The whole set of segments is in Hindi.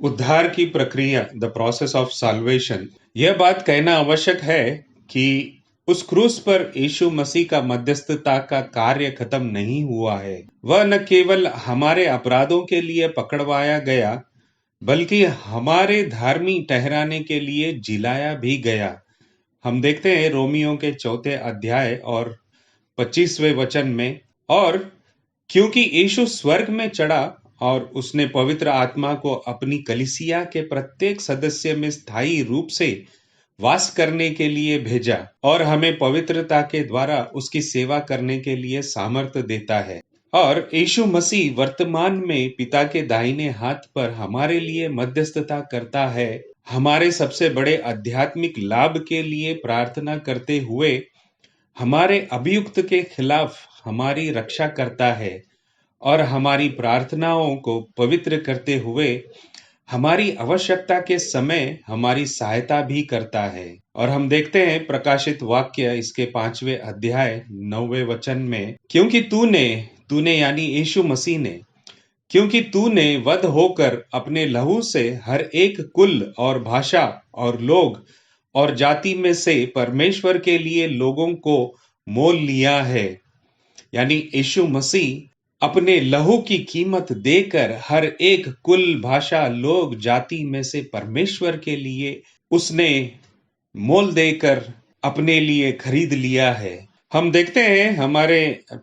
उद्धार की प्रक्रिया, द प्रोसेस ऑफ साल्वेशन। यह बात कहना आवश्यक है कि उस क्रूस पर यीशु मसीह का मध्यस्थता का कार्य खत्म नहीं हुआ है। वह न केवल हमारे अपराधों के लिए पकड़वाया गया, बल्कि हमारे धार्मी ठहराने के लिए जिलाया भी गया। हम देखते हैं रोमियो के 4 अध्याय और 25वें वचन में, और क्योंकि यीशु स्वर्ग में चढ़ा और उसने पवित्र आत्मा को अपनी कलीसिया के प्रत्येक सदस्य में स्थायी रूप से वास करने के लिए भेजा और हमें पवित्रता के द्वारा उसकी सेवा करने के लिए सामर्थ्य देता है। और यीशु मसीह वर्तमान में पिता के दाहिने हाथ पर हमारे लिए मध्यस्थता करता है। हमारे सबसे बड़े आध्यात्मिक लाभ के लिए प्रार्थना करते हुए हमारे अभियुक्त के खिलाफ हमारी रक्षा करता है और हमारी प्रार्थनाओं को पवित्र करते हुए हमारी आवश्यकता के समय हमारी सहायता भी करता है। और हम देखते हैं प्रकाशित वाक्य इसके 5वें अध्याय 9वें वचन में, क्योंकि तूने यानी यीशु मसीह ने, क्योंकि तूने वध होकर अपने लहू से हर एक कुल और भाषा और लोग और जाति में से परमेश्वर के लिए लोगों को मोल लिया है। यानी यीशु मसीह अपने लहू की कीमत देकर हर एक कुल, भाषा, लोग, जाति में से परमेश्वर के लिए उसने मोल देकर अपने लिए खरीद लिया है। हम देखते हैं हमारे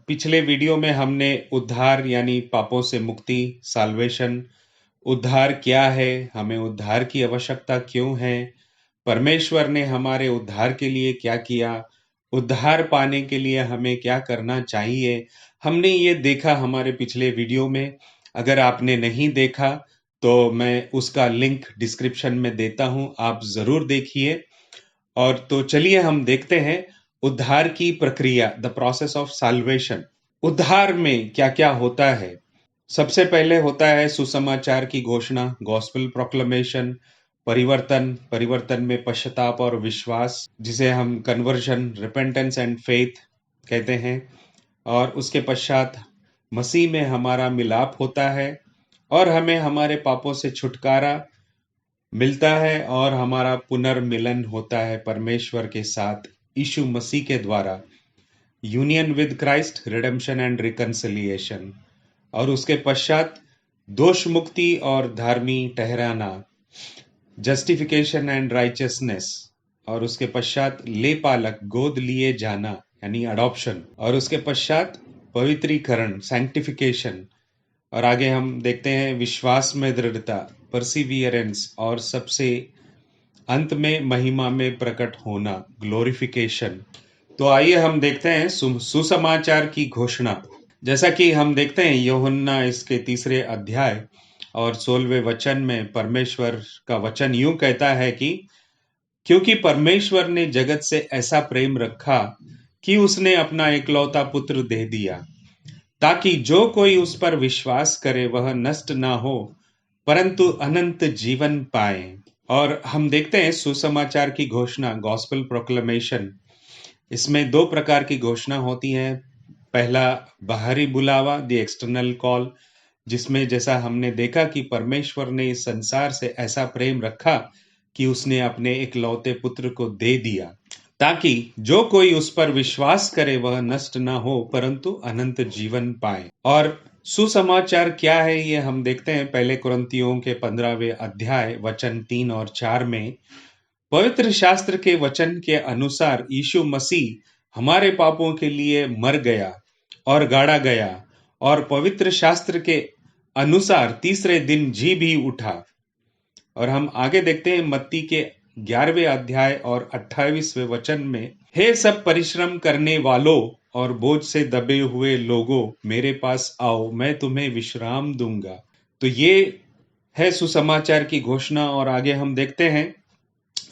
पिछले वीडियो में हमने उद्धार यानी पापों से मुक्ति, साल्वेशन, उद्धार क्या है, हमें उद्धार की आवश्यकता क्यों है, परमेश्वर ने हमारे उद्धार के लिए क्या किया, उद्धार पाने के लिए हमें क्या करना चाहिए, हमने ये देखा हमारे पिछले वीडियो में। अगर आपने नहीं देखा तो मैं उसका लिंक डिस्क्रिप्शन में देता हूं, आप जरूर देखिए। और तो चलिए हम देखते हैं उद्धार की प्रक्रिया, द प्रोसेस ऑफ साल्वेशन। उद्धार में क्या क्या होता है? सबसे पहले होता है सुसमाचार की घोषणा, गॉस्पेल प्रोक्लेमेशन, परिवर्तन में पश्चाताप और विश्वास, जिसे हम कन्वर्जन, रिपेंटेंस एंड फेथ कहते हैं। और उसके पश्चात मसीह में हमारा मिलाप होता है और हमें हमारे पापों से छुटकारा मिलता है और हमारा पुनर्मिलन होता है परमेश्वर के साथ यीशु मसीह के द्वारा, union with Christ, redemption and reconciliation. और उसके पश्चात दोष मुक्ति और धार्मी ठहराना, जस्टिफिकेशन एंड राइचियसनेस। और उसके पश्चात लेपालक, गोद लिए जाना यानी अडॉप्शन। और उसके पश्चात पवित्रीकरण, सैंक्टिफिकेशन। और आगे हम देखते हैं विश्वास में दृढ़ता, परसिवियरेंस, और सबसे अंत में महिमा में प्रकट होना, ग्लोरिफिकेशन। तो आइए हम देखते हैं सुसमाचार की घोषणा। जैसा कि हम देखते हैं यूहन्ना इसके 3 अध्याय और 16वें वचन में परमेश्वर का वचन यूं कहता है कि क्योंकि परमेश्वर ने जगत से ऐसा प्रेम रखा कि उसने अपना एकलौता पुत्र दे दिया, ताकि जो कोई उस पर विश्वास करे वह नष्ट ना हो परंतु अनंत जीवन पाए। और हम देखते हैं सुसमाचार की घोषणा, गॉस्पेल प्रोक्लेमेशन। इसमें 2 प्रकार की घोषणा होती है। पहला बाहरी बुलावा, द एक्सटर्नल कॉल, जिसमें जैसा हमने देखा कि परमेश्वर ने इस संसार से ऐसा प्रेम रखा कि उसने अपने इकलौते पुत्र को दे दिया, ताकि जो कोई उस पर विश्वास करे वह नष्ट ना हो परंतु अनंत जीवन पाए। और सुसमाचार क्या है ये हम देखते हैं पहले कुरिन्थियों के 15वें अध्याय वचन 3 और 4 में। पवित्र शास्त्र के वचन के अनुसार यीशु मसीह हमारे पापों के लिए मर गया और गाड़ा गया और पवित्र शास्त्र के अनुसार तीसरे दिन जी भी उठा। और हम आगे देखते हैं मत्ती के 11वें अध्याय और 28वें वचन में, हे सब परिश्रम करने वालों और बोझ से दबे हुए लोगों, मेरे पास आओ, मैं तुम्हें विश्राम दूंगा। तो ये है सुसमाचार की घोषणा। और आगे हम देखते हैं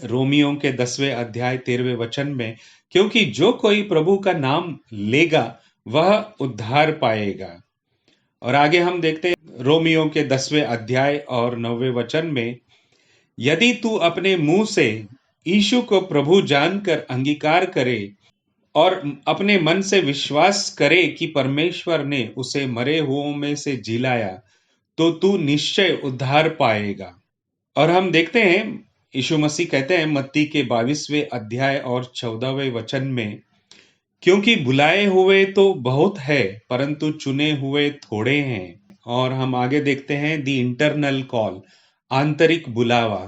रोमियो के 10वें अध्याय 13वें वचन में, क्योंकि जो कोई प्रभु का नाम लेगा वह उद्धार पाएगा। और आगे हम देखते हैं रोमियो के 10वें अध्याय और 9वें वचन में, यदि तू अपने मुंह से यीशु को प्रभु जानकर अंगीकार करे और अपने मन से विश्वास करे कि परमेश्वर ने उसे मरे हुओं में से जिलाया, तो तू निश्चय उद्धार पाएगा। और हम देखते हैं यीशु मसीह कहते हैं मत्ती के 22वें अध्याय और 14वें वचन में, क्योंकि बुलाए हुए तो बहुत है परंतु चुने हुए थोड़े हैं। और हम आगे देखते हैं दी इंटरनल कॉल, आंतरिक बुलावा,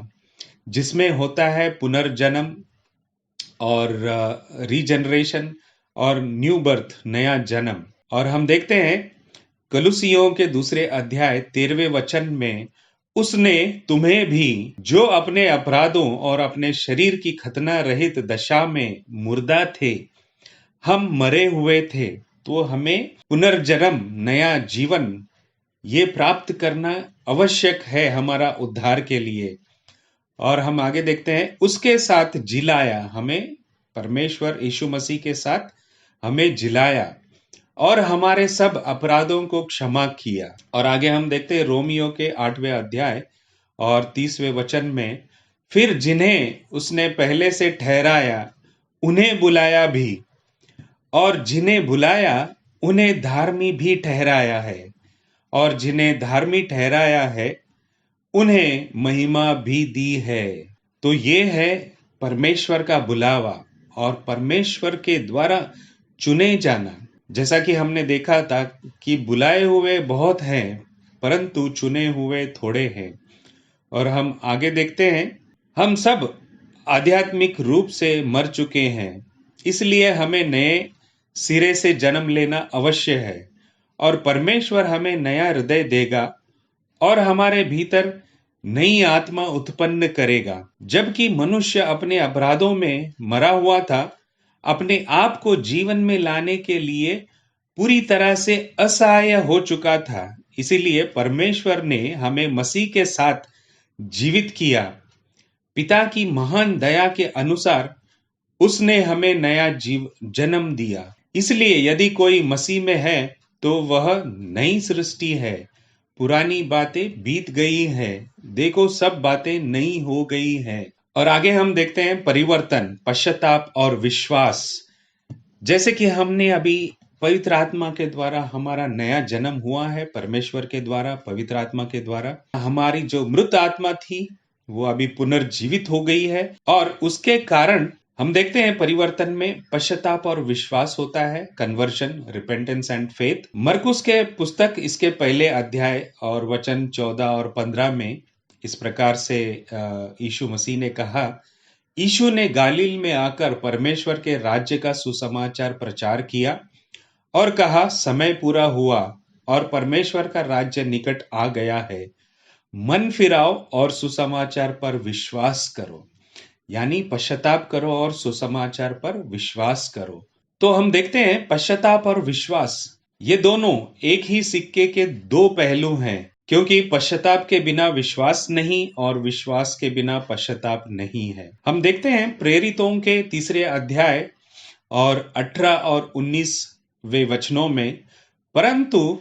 जिसमें होता है पुनर्जन्म और रीजनरेशन और न्यू बर्थ, नया जन्म। और हम देखते हैं कलुसियों के दूसरे अध्याय 13वें वचन में, उसने तुम्हें भी जो अपने अपराधों और अपने शरीर की खतना रहित दशा में मुर्दा थे, हम मरे हुए थे, तो हमें पुनर्जन्म, नया जीवन ये प्राप्त करना आवश्यक है हमारा उद्धार के लिए। और हम आगे देखते हैं उसके साथ जिलाया, हमें परमेश्वर यीशु मसीह के साथ हमें जिलाया और हमारे सब अपराधों को क्षमा किया। और आगे हम देखते हैं रोमियो के 8वें अध्याय और 30वें वचन में, फिर जिन्हें उसने पहले से ठहराया उन्हें बुलाया भी, और जिन्हें बुलाया उन्हें धार्मी भी ठहराया है, और जिन्हें धार्मी ठहराया है उन्हें महिमा भी दी है। तो ये है परमेश्वर का बुलावा और परमेश्वर के द्वारा चुने जाना। जैसा कि हमने देखा था कि बुलाए हुए बहुत हैं परंतु चुने हुए थोड़े हैं। और हम आगे देखते हैं हम सब आध्यात्मिक रूप से मर चुके हैं, इसलिए हमें नए सिरे से जन्म लेना अवश्य है। और परमेश्वर हमें नया हृदय देगा और हमारे भीतर नई आत्मा उत्पन्न करेगा। जबकि मनुष्य अपने अपराधों में मरा हुआ था, अपने आप को जीवन में लाने के लिए पूरी तरह से असहाय हो चुका था। इसीलिए परमेश्वर ने हमें मसीह के साथ जीवित किया। पिता की महान दया के अनुसार उसने हमें नया जन्म दिया। इसलिए यदि कोई मसीह में है तो वह नई सृष्टि है, पुरानी बातें बीत गई हैं, देखो सब बातें नई हो गई हैं। और आगे हम देखते हैं परिवर्तन, पश्चाताप और विश्वास। जैसे कि हमने अभी पवित्र आत्मा के द्वारा हमारा नया जन्म हुआ है, परमेश्वर के द्वारा, पवित्र आत्मा के द्वारा हमारी जो मृत आत्मा थी वो अभी पुनर्जीवित हो गई है। और उसके कारण हम देखते हैं परिवर्तन में पश्चाताप और विश्वास होता है, कन्वर्जन, रिपेंटेंस एंड फेथ। मरकुस के पुस्तक इसके पहले अध्याय और वचन 14 और 15 में इस प्रकार से यीशु मसीह ने कहा, यीशु ने गालील में आकर परमेश्वर के राज्य का सुसमाचार प्रचार किया और कहा, समय पूरा हुआ और परमेश्वर का राज्य निकट आ गया है, मन फिराओ और सुसमाचार पर विश्वास करो। यानी पश्चाताप करो और सुसमाचार पर विश्वास करो। तो हम देखते हैं पश्चाताप और विश्वास ये दोनों एक ही सिक्के के दो पहलू हैं, क्योंकि पश्चाताप के बिना विश्वास नहीं और विश्वास के बिना पश्चाताप नहीं है। हम देखते हैं प्रेरितों के 3 अध्याय और 18 और 19वें वचनों में, परंतु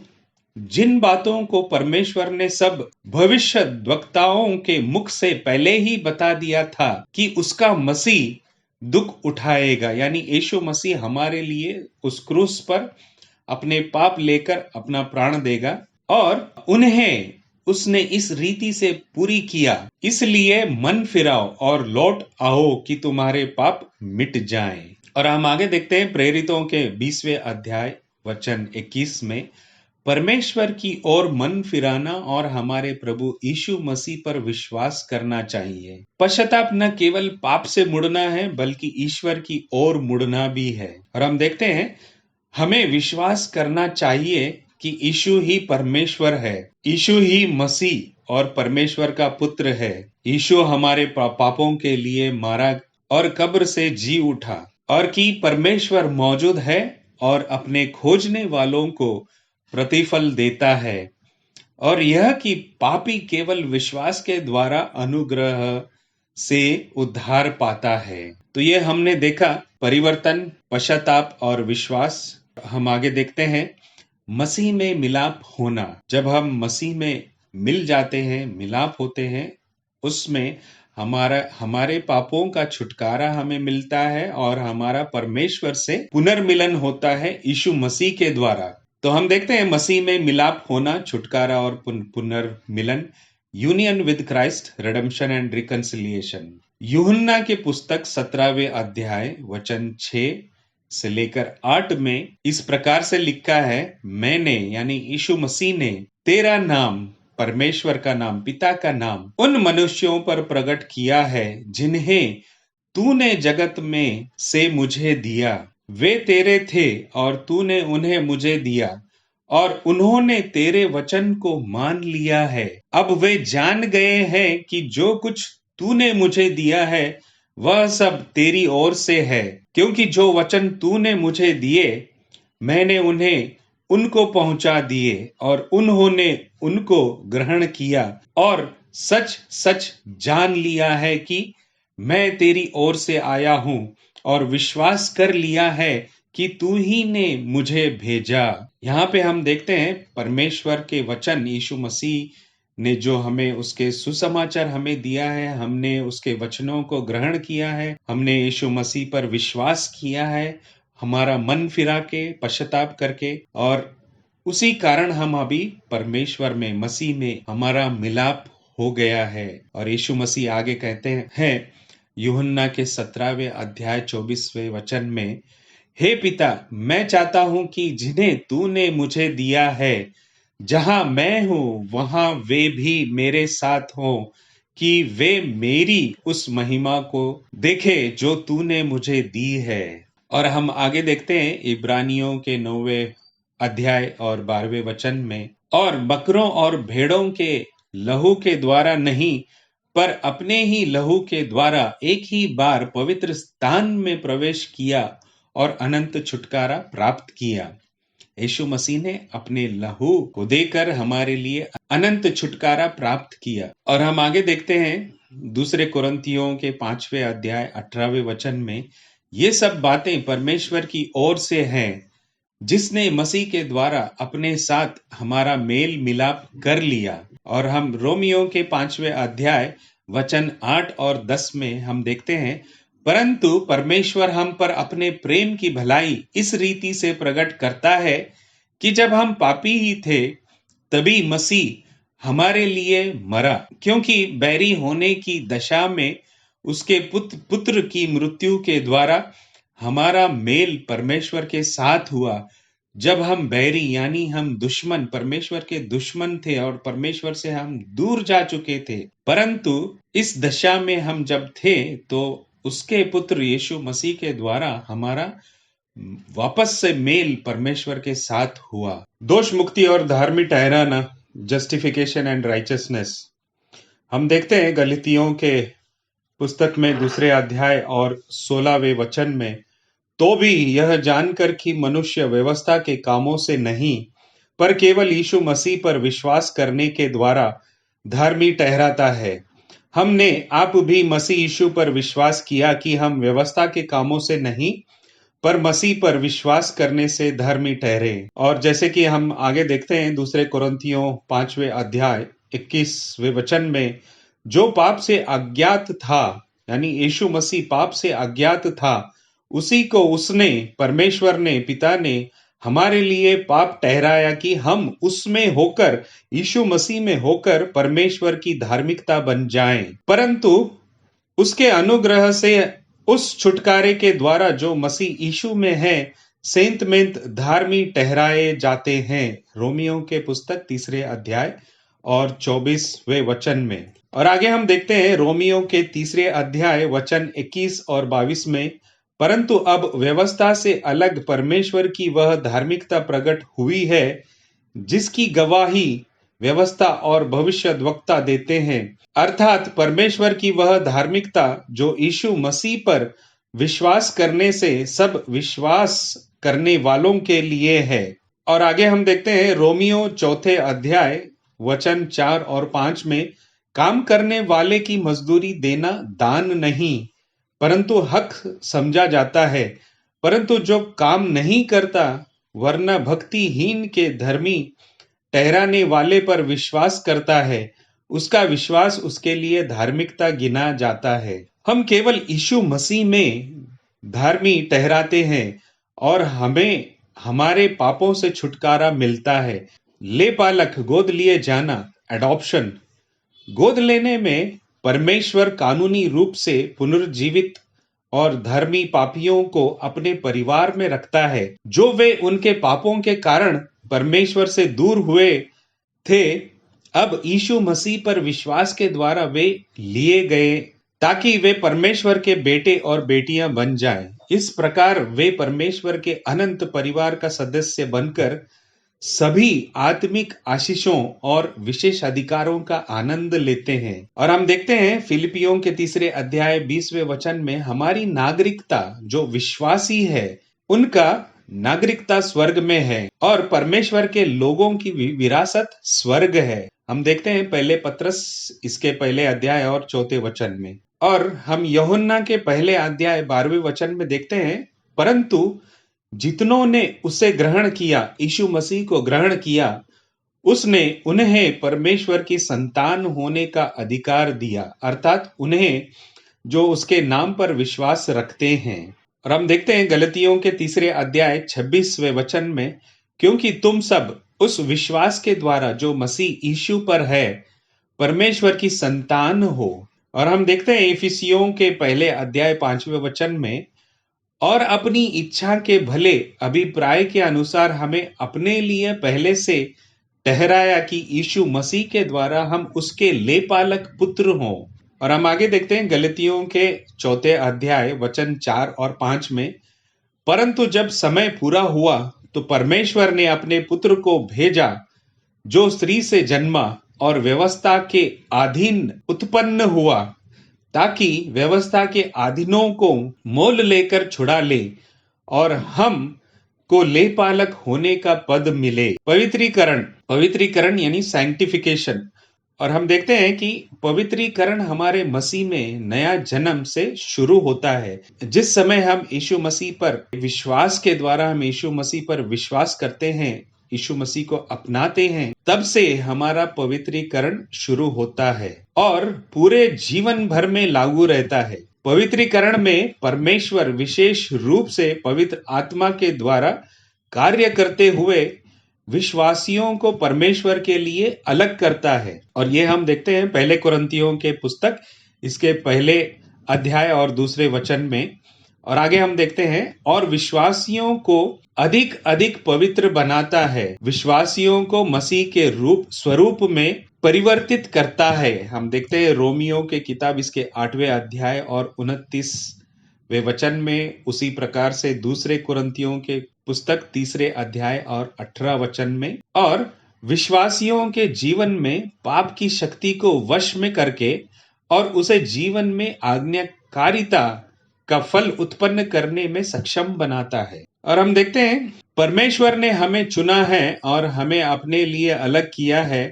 जिन बातों को परमेश्वर ने सब भविष्यद्वक्ताओं के मुख से पहले ही बता दिया था कि उसका मसीह दुख उठाएगा, यानी यीशु मसीह हमारे लिए उस क्रूस पर अपने पाप लेकर अपना प्राण देगा, और उन्हें उसने इस रीति से पूरी किया। इसलिए मन फिराओ और लौट आओ कि तुम्हारे पाप मिट जाएं। और हम आगे देखते हैं प्रेरितों के 20वें अध्याय वचन 21 में, परमेश्वर की ओर मन फिराना और हमारे प्रभु यीशु मसीह पर विश्वास करना चाहिए। पश्चाताप न केवल पाप से मुड़ना है बल्कि ईश्वर की ओर मुड़ना भी है। और हम देखते हैं हमें विश्वास करना चाहिए कि यीशु ही परमेश्वर है, यीशु ही मसीह और परमेश्वर का पुत्र है। यीशु हमारे पापों के लिए मारा और कब्र से जी उठा, और कि परमेश्वर मौजूद है और अपने खोजने वालों को प्रतिफल देता है, और यह कि पापी केवल विश्वास के द्वारा अनुग्रह से उद्धार पाता है। तो ये हमने देखा परिवर्तन, पश्चाताप और विश्वास। हम आगे देखते हैं मसीह में मिलाप होना। जब हम मसीह में मिल जाते हैं, मिलाप होते हैं, उसमें हमारे पापों का छुटकारा हमें मिलता है और हमारा परमेश्वर से पुनर्मिलन होता है यीशु मसीह के द्वारा। तो हम देखते हैं मसीह में मिलाप होना, छुटकारा और पुनर्मिलन union with Christ, redemption and reconciliation. यूहन्ना के पुस्तक 17वें अध्याय वचन 6 से लेकर 8 में इस प्रकार से लिखा है, मैंने यानी यीशु मसीह ने तेरा नाम, परमेश्वर का नाम, पिता का नाम उन मनुष्यों पर प्रकट किया है जिन्हें तूने जगत में से मुझे दिया। वे तेरे थे और तूने उन्हें मुझे दिया और उन्होंने तेरे वचन को मान लिया है। अब वे जान गए हैं कि जो कुछ तूने मुझे दिया है वह सब तेरी ओर से है, क्योंकि जो वचन तूने मुझे दिए मैंने उन्हें उनको पहुंचा दिए और उन्होंने उनको ग्रहण किया और सच सच जान लिया है कि मैं तेरी ओर से आया हूं और विश्वास कर लिया है कि तू ही ने मुझे भेजा। यहाँ पे हम देखते हैं परमेश्वर के वचन, यीशु मसीह ने जो हमें उसके सुसमाचार हमें दिया है, हमने उसके वचनों को ग्रहण किया है, हमने यीशु मसीह पर विश्वास किया है, हमारा मन फिरा के पश्चाताप करके, और उसी कारण हम अभी परमेश्वर में, मसीह में हमारा मिलाप हो गया है। और यीशु मसीह आगे कहते हैं यूहन्ना के 17वें अध्याय 24वें वचन में, हे पिता, मैं चाहता हूं कि जिन्हें तूने मुझे दिया है, जहां मैं हूं वहां वे भी मेरे साथ हों, कि वे मेरी उस महिमा को देखे जो तूने मुझे दी है। और हम आगे देखते हैं इब्रानियों के 9वें अध्याय और 12वें वचन में, और बकरों और भेड़ों के लहू के द्वारा नहीं, पर अपने ही लहू के द्वारा एक ही बार पवित्र स्थान में प्रवेश किया और अनंत छुटकारा प्राप्त किया। यीशु मसीह ने अपने लहू को देकर हमारे लिए अनंत छुटकारा प्राप्त किया। और हम आगे देखते हैं दूसरे कुरिन्थियों के 5वें अध्याय 18वें वचन में, ये सब बातें परमेश्वर की ओर से हैं, जिसने मसीह के द्वारा अपने साथ हमारा मेल मिलाप कर लिया। और हम रोमियो के 5वें अध्याय वचन 8 और 10 में हम देखते हैं, परंतु परमेश्वर हम पर अपने प्रेम की भलाई इस रीति से प्रकट करता है कि जब हम पापी ही थे तभी मसीह हमारे लिए मरा, क्योंकि बैरी होने की दशा में उसके पुत्र की मृत्यु के द्वारा हमारा मेल परमेश्वर के साथ हुआ। जब हम बैरी यानी हम दुश्मन, परमेश्वर के दुश्मन थे और परमेश्वर से हम दूर जा चुके थे, परंतु इस दशा में हम जब थे तो उसके पुत्र यीशु मसीह के द्वारा हमारा वापस से मेल परमेश्वर के साथ हुआ। दोष मुक्ति और धार्मिक ठहराना, जस्टिफिकेशन एंड राइचियसनेस। हम देखते हैं गलातियों के पुस्तक में 2 अध्याय और 16वें वचन में, तो भी यह जानकर कि मनुष्य व्यवस्था के कामों से नहीं पर केवल यीशु मसीह पर विश्वास करने के द्वारा धार्मिक ठहराता है। हमने आप भी मसीह यीशु पर विश्वास किया कि हम व्यवस्था के कामों से नहीं पर मसीह पर विश्वास करने से धर्मी ठहरे। और जैसे कि हम आगे देखते हैं दूसरे कुरिन्थियों 5वें अध्याय 21वें वचन में, जो पाप से अज्ञात था, यानी यीशु मसीह पाप से अज्ञात था, उसी को उसने, परमेश्वर ने, पिता ने हमारे लिए पाप ठहराया कि हम उसमें होकर, यीशु मसीह में होकर परमेश्वर की धार्मिकता बन जाएं। परंतु उसके अनुग्रह से उस छुटकारे के द्वारा जो मसीह यीशु में है सेंतमेंत धार्मिक ठहराए जाते हैं। रोमियो के पुस्तक 3 अध्याय और 24वें वचन में। और आगे हम देखते हैं रोमियो के 3 अध्याय वचन 21 और 22 में, परंतु अब व्यवस्था से अलग परमेश्वर की वह धार्मिकता प्रकट हुई है जिसकी गवाही व्यवस्था और भविष्यद्वक्ता देते हैं, अर्थात परमेश्वर की वह धार्मिकता जो यीशु मसीह पर विश्वास करने से सब विश्वास करने वालों के लिए है। और आगे हम देखते हैं रोमियो 4 अध्याय वचन 4 और 5 में, काम करने वाले की मजदूरी देना दान नहीं परंतु हक समझा जाता है, परंतु जो काम नहीं करता वरना भक्तिहीन के धर्मी ठहराने वाले पर विश्वास करता है, उसका विश्वास उसके लिए धार्मिकता गिना जाता है। हम केवल यीशु मसीह में धार्मी ठहराते हैं और हमें हमारे पापों से छुटकारा मिलता है। ले पालक, गोद लिए जाना, एडॉप्शन, गोद लेने में परमेश्वर कानूनी रूप से पुनर्जीवित और धर्मी पापियों को अपने परिवार में रखता है, जो वे उनके पापों के कारण परमेश्वर से दूर हुए थे। अब यीशु मसीह पर विश्वास के द्वारा वे लिए गए ताकि वे परमेश्वर के बेटे और बेटियां बन जाएं। इस प्रकार वे परमेश्वर के अनंत परिवार का सदस्य बनकर सभी आत्मिक आशीषों और विशेष अधिकारों का आनंद लेते हैं। और हम देखते हैं फिलिपियों के 3 अध्याय 20वें वचन में, हमारी नागरिकता जो विश्वासी है उनका नागरिकता स्वर्ग में है और परमेश्वर के लोगों की विरासत स्वर्ग है। हम देखते हैं पहले पत्रस इसके पहले अध्याय और 4 वचन में, और हम यूहन्ना के पहले अध्याय 12वें वचन में देखते हैं, परंतु जितनों ने उसे ग्रहण किया, यीशु मसीह को ग्रहण किया, उसने उन्हें परमेश्वर की संतान होने का अधिकार दिया, अर्थात उन्हें जो उसके नाम पर विश्वास रखते हैं। और हम देखते हैं गलतियों के 3 अध्याय 26वें वचन में, क्योंकि तुम सब उस विश्वास के द्वारा जो मसीह यीशु पर है परमेश्वर की संतान हो। और हम देखते हैं इफिसियों के पहले अध्याय 5वें वचन में, और अपनी इच्छा के भले अभिप्राय के अनुसार हमें अपने लिए पहले से ठहराया कि यीशु मसीह के द्वारा हम उसके लेपालक पुत्र हों। और हम आगे देखते हैं गलतियों के 4 अध्याय वचन 4 और 5 में, परंतु जब समय पूरा हुआ तो परमेश्वर ने अपने पुत्र को भेजा, जो स्त्री से जन्मा और व्यवस्था के अधीन उत्पन्न हुआ, ताकि व्यवस्था के अधीनों को मोल लेकर छुड़ा ले और हम को लेपालक होने का पद मिले। पवित्रीकरण यानी सैंक्टिफिकेशन। और हम देखते हैं कि पवित्रीकरण हमारे मसीह में नया जन्म से शुरू होता है। जिस समय हम यीशु मसीह पर विश्वास के द्वारा हम यीशु मसीह पर विश्वास करते हैं, यीशु मसीह को अपनाते हैं, तब से हमारा पवित्रीकरण शुरू होता है और पूरे जीवन भर में लागू रहता है। पवित्रीकरण में परमेश्वर विशेष रूप से पवित्र आत्मा के द्वारा कार्य करते हुए विश्वासियों को परमेश्वर के लिए अलग करता है। और ये हम देखते हैं पहले कुरिन्थियों के पुस्तक इसके पहले अध्याय और 2 वचन में। और आगे हम देखते हैं, और विश्वासियों को अधिक अधिक पवित्र बनाता है, विश्वासियों को मसीह के स्वरूप में परिवर्तित करता है। हम देखते हैं रोमियो के किताब इसके 8वें अध्याय और 29वें वचन में, उसी प्रकार से 2 कुरिन्थियों के पुस्तक 3 अध्याय और 18 वचन में, और विश्वासियों के जीवन में पाप की शक्ति को वश में करके और उसे जीवन में आज्ञाकारिता का फल उत्पन्न करने में सक्षम बनाता है। और हम देखते हैं परमेश्वर ने हमें चुना है और हमें अपने लिए अलग किया है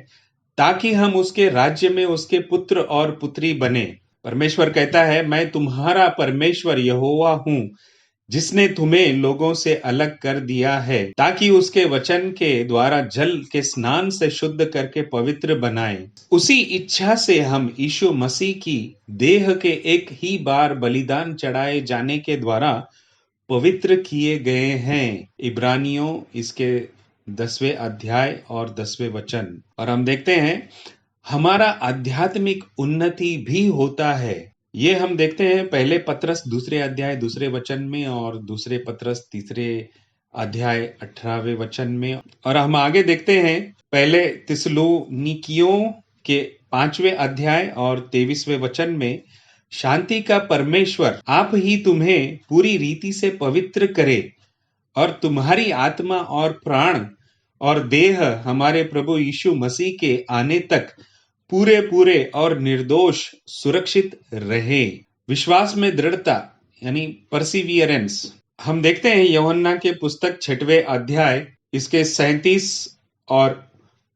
ताकि हम उसके राज्य में उसके पुत्र और पुत्री बने। परमेश्वर कहता है, मैं तुम्हारा परमेश्वर यहोवा हूँ, जिसने तुम्हें लोगों से अलग कर दिया है, ताकि उसके वचन के द्वारा जल के स्नान से शुद्ध करके पवित्र बनाए। उसी इच्छा से हम यीशु मसीह की देह के एक ही बार बलिदान चढ़ाए जाने के द्वारा पवित्र किए गए हैं। इब्रानियों इसके 10वें अध्याय और 10वें वचन। और हम देखते हैं हमारा आध्यात्मिक उन्नति भी होता है। ये हम देखते हैं पहले पत्रस 2 अध्याय 2 वचन में और 2 पत्रस 3 अध्याय 18वें वचन में। और हम आगे देखते हैं पहले थिस्सलुनीकियों के 5वें अध्याय और 23वें वचन में, शांति का परमेश्वर आप ही तुम्हें पूरी रीति से पवित्र करे और तुम्हारी आत्मा और प्राण और देह हमारे प्रभु यीशु मसीह के आने तक पूरे पूरे और निर्दोष सुरक्षित रहे। विश्वास में दृढ़ता यानी परसिवियरेंस। हम देखते हैं यूहन्ना के पुस्तक 6वें अध्याय इसके 37 और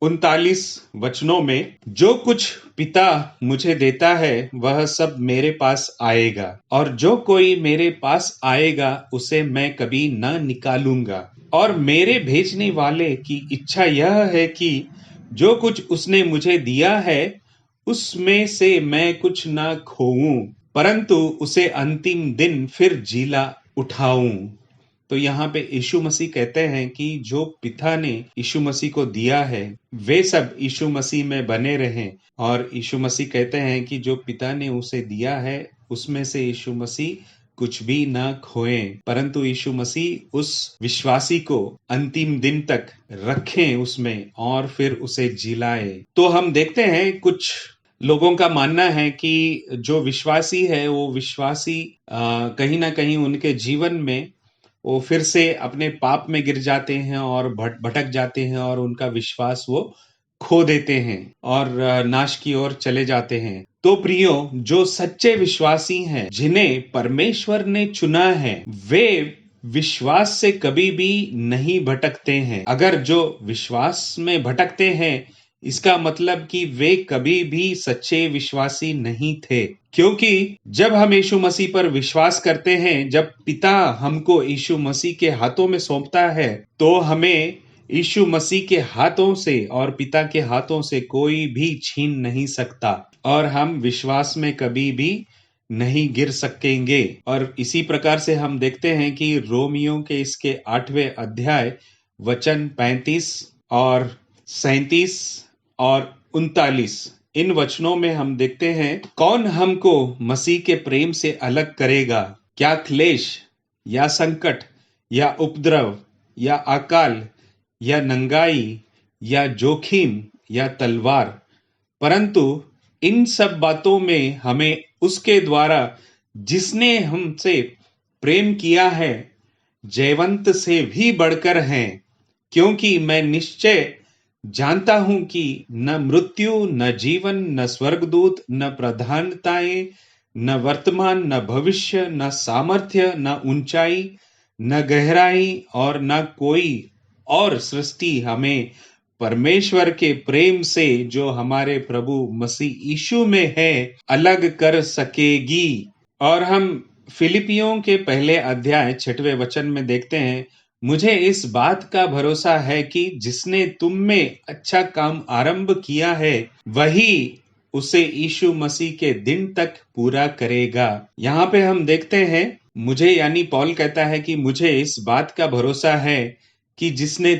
39 वचनों में, जो कुछ पिता मुझे देता है वह सब मेरे पास आएगा, और जो कोई मेरे पास आएगा उसे मैं कभी न निकालूंगा। और मेरे भेजने वाले की इच्छा यह है कि जो कुछ उसने मुझे दिया है उसमें से मैं कुछ न खोऊं, परंतु उसे अंतिम दिन फिर जीला उठाऊं। तो यहाँ पे यीशु मसीह कहते हैं कि जो पिता ने यीशु मसीह को दिया है वे सब यीशु मसीह में बने रहें, और यीशु मसीह कहते हैं कि जो पिता ने उसे दिया है उसमें से यीशु मसीह कुछ भी न खोएं, परंतु यीशु मसीह उस विश्वासी को अंतिम दिन तक रखें उसमें और फिर उसे जिलाए। तो हम देखते हैं कुछ लोगों का मानना है कि जो विश्वासी है वो विश्वासी कहीं ना कहीं उनके जीवन में वो फिर से अपने पाप में गिर जाते हैं और भटक जाते हैं और उनका विश्वास वो खो देते हैं और नाश की ओर चले जाते हैं। तो प्रियो, जो सच्चे विश्वासी हैं जिन्हें परमेश्वर ने चुना है वे विश्वास से कभी भी नहीं भटकते हैं। अगर जो विश्वास में भटकते हैं इसका मतलब कि वे कभी भी सच्चे विश्वासी नहीं थे, क्योंकि जब हम यीशु मसीह पर विश्वास करते हैं, जब पिता हमको यीशु मसीह के हाथों में सौंपता है, तो हमें यीशु मसीह के हाथों से और पिता के हाथों से कोई भी छीन नहीं सकता और हम विश्वास में कभी भी नहीं गिर सकेंगे। और इसी प्रकार से हम देखते हैं कि रोमियो के इसके 8वें अध्याय वचन 35 और 37 और 39 इन वचनों में हम देखते हैं, कौन हमको मसीह के प्रेम से अलग करेगा? क्या क्लेश या संकट या उपद्रव या अकाल या नंगाई या जोखिम या तलवार? परंतु इन सब बातों में हमें उसके द्वारा जिसने हमसे प्रेम किया है जयवंत से भी बढ़कर हैं, क्योंकि मैं निश्चय जानता हूं कि न मृत्यु न जीवन न स्वर्गदूत न प्रधानताएं न वर्तमान न भविष्य न सामर्थ्य न ऊंचाई न गहराई और न कोई और सृष्टि हमें परमेश्वर के प्रेम से जो हमारे प्रभु मसीह यीशु में है अलग कर सकेगी। और हम फिलिपियों के पहले अध्याय 6वें वचन में देखते हैं, मुझे इस बात का भरोसा है कि जिसने तुम में अच्छा काम आरंभ किया है वही उसे यीशु मसीह के दिन तक पूरा करेगा। यहाँ पे हम देखते हैं, मुझे यानी पौल कहता है कि मुझे इस बात का भरोसा है कि जिसने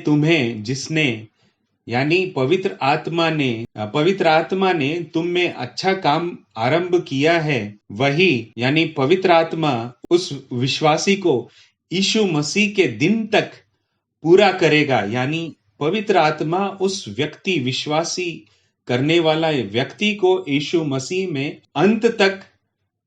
यानी पवित्र आत्मा ने तुम में अच्छा काम आरंभ किया है, वही यानी पवित्र आत्मा उस विश्वासी को यीशु मसीह के दिन तक पूरा करेगा। यानी पवित्र आत्मा उस व्यक्ति, विश्वासी करने वाला व्यक्ति को यीशु मसीह में अंत तक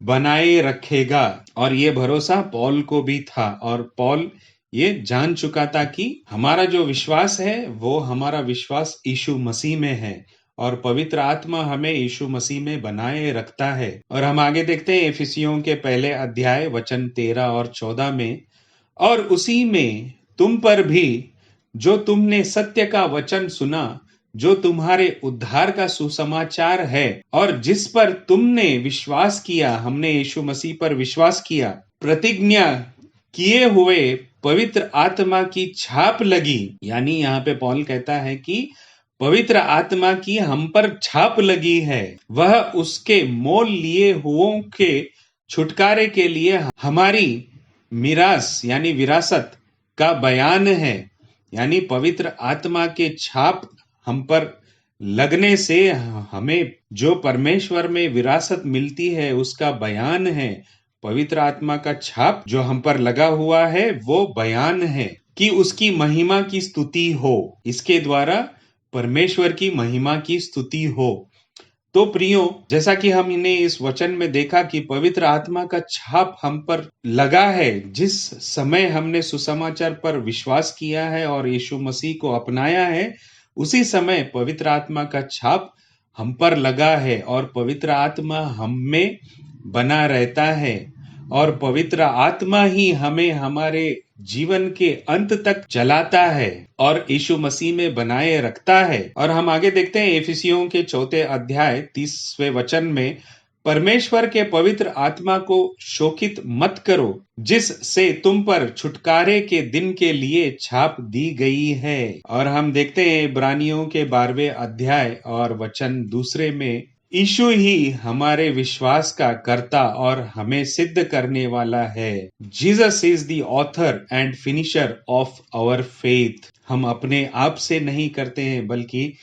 बनाए रखेगा। और ये भरोसा पौल को भी था, और पौल ये जान चुका था कि हमारा जो विश्वास है वो हमारा विश्वास यीशु मसीह में है और पवित्र आत्मा हमें यीशु मसीह में बनाए रखता है। और हम आगे देखते हैं इफिसियों के पहले अध्याय वचन 13 और 14 में, और उसी में तुम पर भी जो तुमने सत्य का वचन सुना, जो तुम्हारे उद्धार का सुसमाचार है और जिस पर तुमने विश्वास किया, हमने यीशु मसीह पर विश्वास किया, प्रतिज्ञा किए हुए पवित्र आत्मा की छाप लगी। यानी यहाँ पे पौल कहता है कि पवित्र आत्मा की हम पर छाप लगी है, वह उसके मोल लिए हुओं के छुटकारे के लिए हमारी मिरास यानी विरासत का बयान है। यानी पवित्र आत्मा के छाप हम पर लगने से हमें जो परमेश्वर में विरासत मिलती है उसका बयान है। पवित्र आत्मा का छाप जो हम पर लगा हुआ है वो बयान है कि उसकी महिमा की स्तुति हो, इसके द्वारा परमेश्वर की महिमा की स्तुति हो। तो प्रियो, जैसा कि हमने इस वचन में देखा कि पवित्र आत्मा का छाप हम पर लगा है जिस समय हमने सुसमाचार पर विश्वास किया है और यीशु मसीह को अपनाया है, उसी समय पवित्र आत्मा का छाप हम पर लगा है और पवित्र आत्मा हम में बना रहता है और पवित्र आत्मा ही हमें हमारे जीवन के अंत तक चलाता है और यीशु मसीह में बनाए रखता है। और हम आगे देखते हैं इफिसियों के 4 अध्याय 30वें वचन में, परमेश्वर के पवित्र आत्मा को शोकित मत करो जिससे तुम पर छुटकारे के दिन के लिए छाप दी गई है। और हम देखते हैं इब्रानियों के 12वें अध्याय और वचन 2 में, यीशु ही हमारे विश्वास का कर्ता और हमें सिद्ध करने वाला है। Jesus is the author and finisher of our faith. हम अपने आप से नहीं करते हैं, बल्कि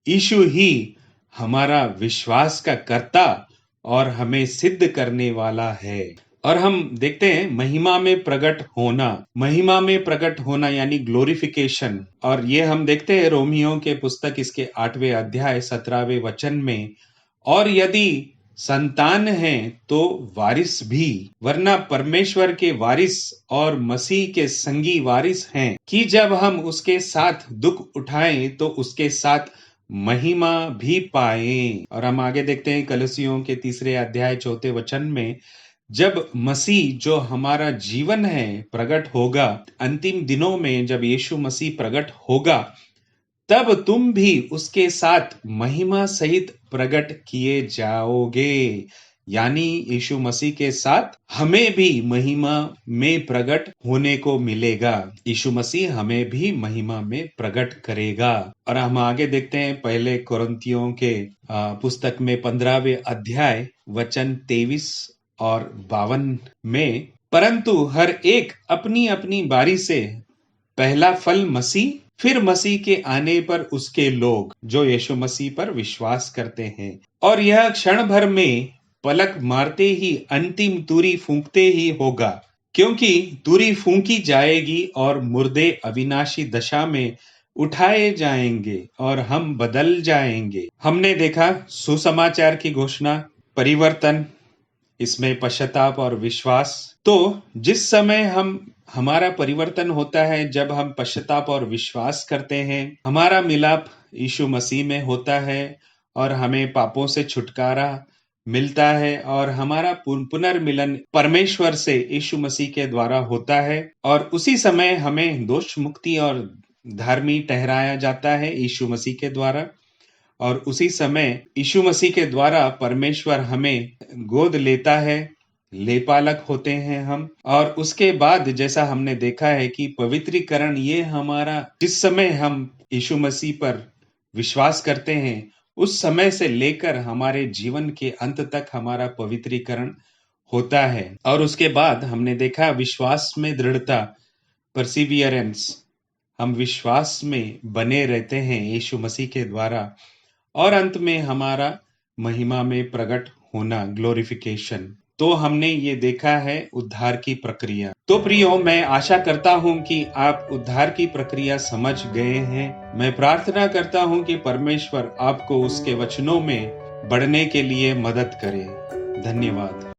यीशु ही हमारा विश्वास का कर्ता और हमें सिद्ध करने वाला है। और हम देखते हैं महिमा में प्रकट होना यानी ग्लोरिफिकेशन। और ये हम देखते हैं रोमियो के पुस्तक इसके 8वें अध्याय 17वें वचन में, और यदि संतान हैं तो वारिस भी, वरना परमेश्वर के वारिस और मसीह के संगी वारिस हैं, कि जब हम उसके साथ दुख उठाएं तो उसके साथ महिमा भी पाएं। और हम आगे देखते हैं कलसियों के 3 अध्याय 4 वचन में, जब मसीह जो हमारा जीवन है प्रकट होगा, अंतिम दिनों में जब यीशु मसीह प्रकट होगा, तब तुम भी उसके साथ महिमा सहित प्रकट किए जाओगे। यानी यीशु मसीह के साथ हमें भी महिमा में प्रकट होने को मिलेगा। यीशु मसीह हमें भी महिमा में प्रकट करेगा। और हम आगे देखते हैं पहले कोरिन्थियों के पुस्तक में 15वें अध्याय वचन 23 और 52 में, परंतु हर एक अपनी अपनी बारी से पहला फल मसीह, फिर मसीह के आने पर उसके लोग जो यीशु मसीह पर विश्वास करते हैं। और यह क्षण भर में पलक मारते ही अंतिम तुरी फूंकते ही होगा, क्योंकि तुरी फूंकी जाएगी और मुर्दे अविनाशी दशा में उठाए जाएंगे और हम बदल जाएंगे। हमने देखा सुसमाचार की घोषणा, परिवर्तन, इसमें पश्चाताप और विश्वास। तो जिस समय हमारा परिवर्तन होता है, जब हम पश्चाताप और विश्वास करते हैं, हमारा मिलाप यीशु मसीह में होता है और हमें पापों से छुटकारा मिलता है, और हमारा पुनर्मिलन परमेश्वर से यीशु मसीह के द्वारा होता है। और उसी समय हमें दोष मुक्ति और धर्मी ठहराया जाता है यीशु मसीह के द्वारा। और उसी समय यीशु मसीह के द्वारा परमेश्वर हमें गोद लेता है, लेपालक होते हैं हम। और उसके बाद जैसा हमने देखा है कि पवित्रीकरण, ये हमारा जिस समय हम यीशु मसीह पर विश्वास करते हैं, उस समय से लेकर हमारे जीवन के अंत तक हमारा पवित्रीकरण होता है। और उसके बाद हमने देखा विश्वास में दृढ़ता, परसिवियरेंस, हम विश्वास में बने रहते हैं यीशु मसीह के द्वारा। और अंत में हमारा महिमा में प्रकट होना, ग्लोरिफिकेशन। तो हमने ये देखा है उद्धार की प्रक्रिया। तो प्रियो, मैं आशा करता हूं कि आप उद्धार की प्रक्रिया समझ गए हैं। मैं प्रार्थना करता हूं कि परमेश्वर आपको उसके वचनों में बढ़ने के लिए मदद करे। धन्यवाद।